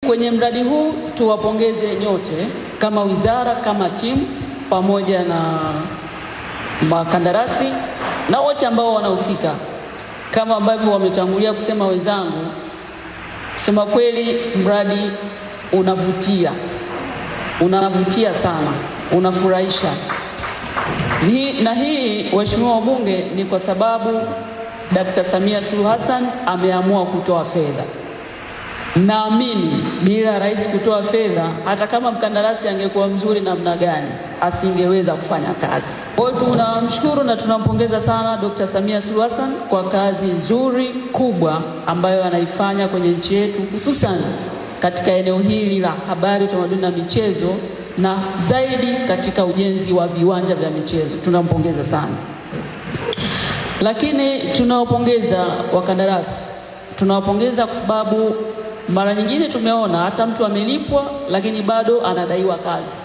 Kwenye mradi huu tuwapongeze nyote kama wizara, kama timu, pamoja na makandarasi na wote ambao wanahusika. Kama ambavyo wametangulia kusema wenzangu, kusema kweli mradi unavutia sana, unafurahisha. Na hii waheshimiwa wabunge, ni kwa sababu Dr. Samia Suluhu Hassan ameamua kutoa fedha. Naamini bila rais kutoa fedha, hata kama mkandarasi angekuwa mzuri namna gani, asingeweza kufanya kazi. Kwa hiyo tunamshukuru na tunampongeza sana Dr. Samia Suluhu Hassan kwa kazi nzuri kubwa ambayo anaifanya kwenye nchi yetu, hususan katika eneo hili la habari, utamaduni na michezo, na zaidi katika ujenzi wa viwanja vya michezo. Tunampongeza sana. Lakini tunawapongeza wakandarasi. Tunawapongeza kwa sababu mara nyingine tumeona hata mtu amelipwa lakini bado anadaiwa kazi.